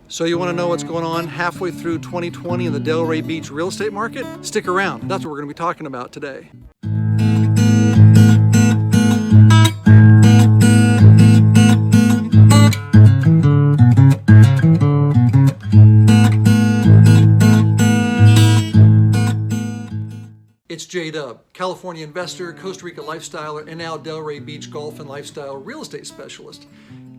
So you want to know what's going on halfway through 2020 in the Delray Beach real estate market? Stick around. That's what we're going to be talking about today. It's J-Dub, California investor, Costa Rica lifestyler, and now Delray Beach golf and lifestyle real estate specialist.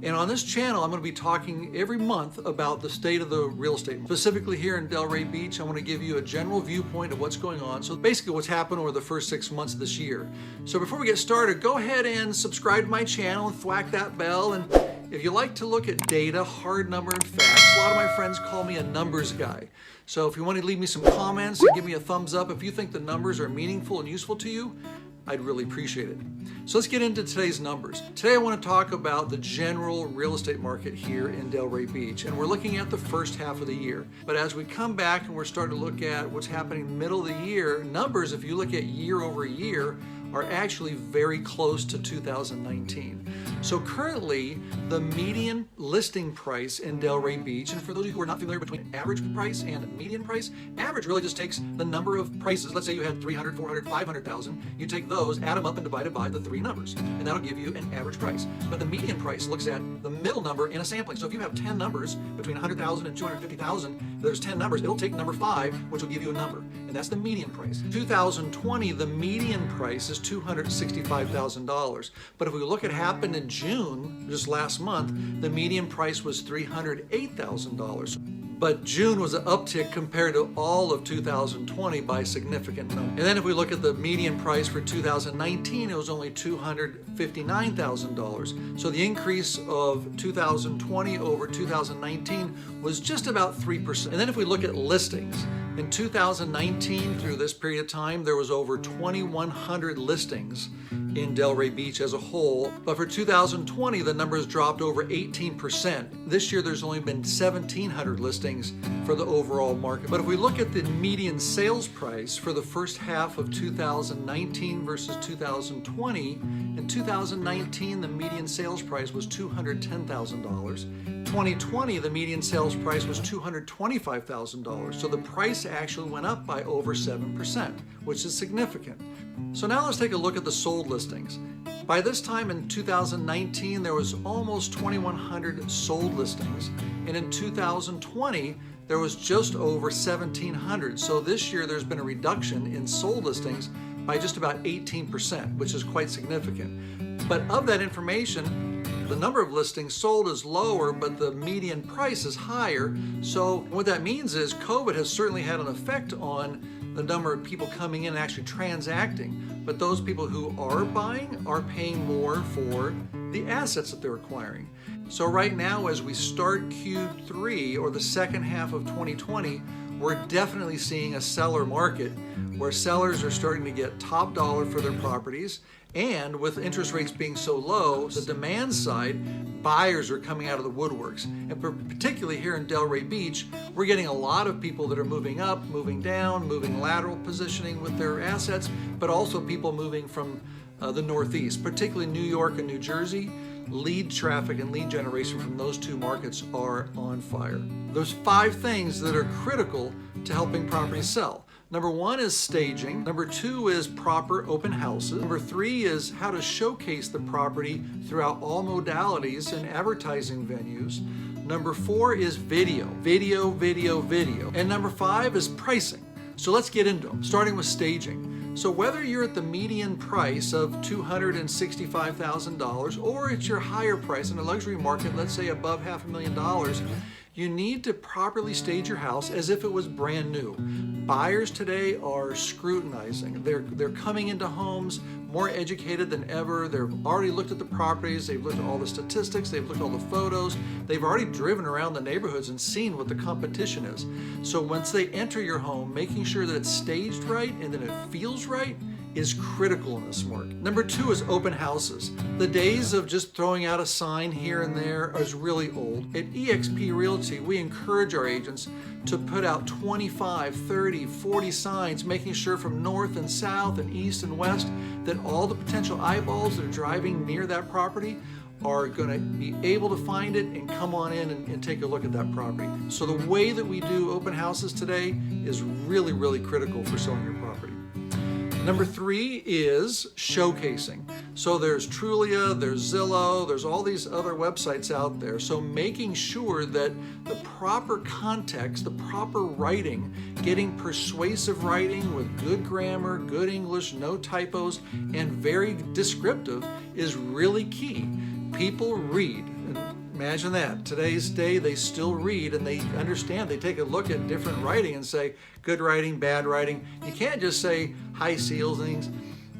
And on this channel, I'm going to be talking every month about the state of the real estate. Specifically here in Delray Beach, I want to give you a general viewpoint of what's going on. So basically what's happened over the first 6 months of this year. So before we get started, go ahead and subscribe to my channel and thwack that bell. And if you like to look at data, hard number and facts, a lot of my friends call me a numbers guy. So if you want to leave me some comments and give me a thumbs up if you think the numbers are meaningful and useful to you, I'd really appreciate it. So let's get into today's numbers. Today I want to talk about the general real estate market here in Delray Beach, and we're looking at the first half of the year. But as we come back and we're starting to look at what's happening in the middle of the year, numbers, if you look at year over year, are actually very close to 2019. So currently, the median listing price in Delray Beach, and for those of you who are not familiar between average price and median price, average really just takes the number of prices. Let's say you had 300, 400, 500,000. You take those, add them up, and divide it by the three numbers, and that'll give you an average price. But the median price looks at the middle number in a sampling. So if you have 10 numbers between 100,000 and 250,000, there's 10 numbers. It'll take number 5, which will give you a number, and that's the median price. 2020, the median price is $265,000. But if we look at what happened in June, just last month, the median price was $308,000. But June was an uptick compared to all of 2020 by a significant number. And then if we look at the median price for 2019, it was only $259,000. So the increase of 2020 over 2019 was just about 3%. And then if we look at listings, in 2019, through this period of time, there was over 2,100 listings in Delray Beach as a whole. But for 2020, the numbers dropped over 18%. This year, there's only been 1,700 listings for the overall market. But if we look at the median sales price for the first half of 2019 versus 2020, in 2019, the median sales price was $210,000. 2020, the median sales price was $225,000. So the price actually went up by over 7%, which is significant. So now let's take a look at the sold listings. By this time in 2019, there was almost 2,100 sold listings. And in 2020, there was just over 1,700. So this year, there's been a reduction in sold listings by just about 18%, which is quite significant. But of that information, the number of listings sold is lower, but the median price is higher. So what that means is COVID has certainly had an effect on the number of people coming in and actually transacting. But those people who are buying are paying more for the assets that they're acquiring. So right now, as we start Q3 or the second half of 2020, we're definitely seeing a seller market where sellers are starting to get top dollar for their properties. And with interest rates being so low, the demand side, buyers are coming out of the woodworks. And particularly here in Delray Beach, we're getting a lot of people that are moving up, moving down, moving lateral positioning with their assets, but also people moving from the Northeast, particularly New York and New Jersey. Lead traffic and lead generation from those two markets are on fire. There's 5 things that are critical to helping properties sell. Number 1 is staging. Number 2 is proper open houses. Number 3 is how to showcase the property throughout all modalities and advertising venues. Number 4 is video. Video. And number 5 is pricing. So let's get into them, starting with staging. So whether you're at the median price of $265,000 or it's your higher price in a luxury market, let's say above $500,000, you need to properly stage your house as if it was brand new. Buyers today are scrutinizing. They're coming into homes more educated than ever. They've already looked at the properties. They've looked at all the statistics. They've looked at all the photos. They've already driven around the neighborhoods and seen what the competition is. So once they enter your home, making sure that it's staged right and that it feels right is critical in this market. Number 2 is open houses. The days of just throwing out a sign here and there is really old. At eXp Realty, we encourage our agents to put out 25, 30, 40 signs, making sure from north and south and east and west that all the potential eyeballs that are driving near that property are going to be able to find it and come on in and take a look at that property. So the way that we do open houses today is really, really critical for selling your property. Number 3 is showcasing. So there's Trulia, there's Zillow, there's all these other websites out there. So making sure that the proper context, the proper writing, getting persuasive writing with good grammar, good English, no typos, and very descriptive is really key. People read. Imagine that. Today's day, they still read and they understand. They take a look at different writing and say, good writing, bad writing. You can't just say high ceilings,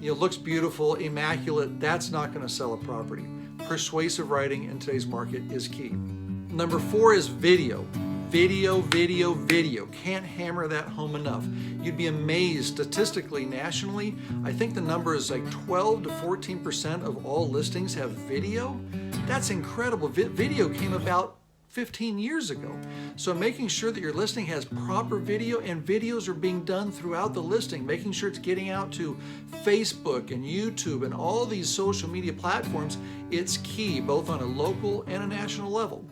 looks beautiful, immaculate. That's not going to sell a property. Persuasive writing in today's market is key. Number 4 is video. Video, video, video. Can't hammer that home enough. You'd be amazed statistically, nationally, I think the number is like 12 to 14% of all listings have video. That's incredible. Video came about 15 years ago. So making sure that your listing has proper video, and videos are being done throughout the listing, making sure it's getting out to Facebook and YouTube and all these social media platforms, it's key, both on a local and a national level.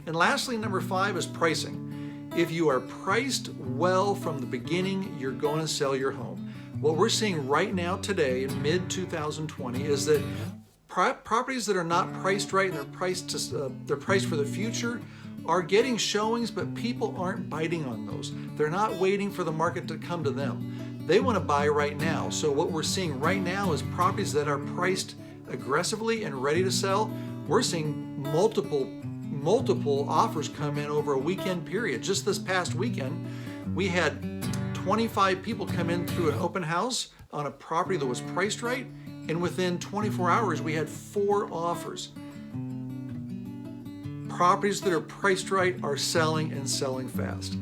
And lastly, number 5 is pricing. If you are priced well from the beginning, you're going to sell your home. What we're seeing right now today in mid-2020 is that properties that are not priced right and they're priced for the future are getting showings, but people aren't biting on those. They're not waiting for the market to come to them. They want to buy right now. So what we're seeing right now is properties that are priced aggressively and ready to sell. We're seeing multiple offers come in over a weekend period. Just this past weekend, we had 25 people come in through an open house on a property that was priced right, and within 24 hours, we had 4 offers. Properties that are priced right are selling and selling fast.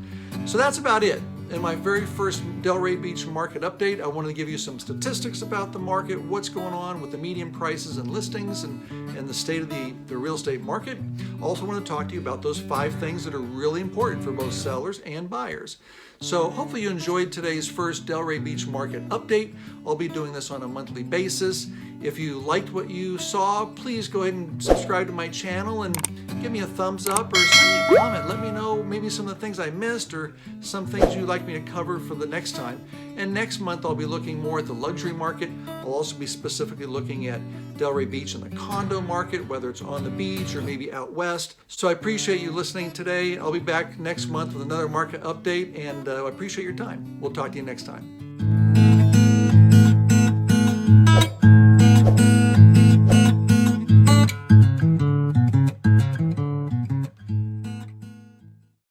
So that's about it. In my very first Delray Beach market update, I wanted to give you some statistics about the market, what's going on with the median prices and listings and the state of the real estate market. Also want to talk to you about those 5 things that are really important for both sellers and buyers. So hopefully you enjoyed today's first Delray Beach market update. I'll be doing this on a monthly basis. If you liked what you saw, please go ahead and subscribe to my channel and give me a thumbs up or send me a comment. Let me know maybe some of the things I missed or some things you'd like me to cover for the next time. And next month I'll be looking more at the luxury market. I'll also be specifically looking at Delray Beach and the condo market, whether it's on the beach or maybe out west. So I appreciate you listening today. I'll be back next month with another market update, and I appreciate your time. We'll talk to you next time.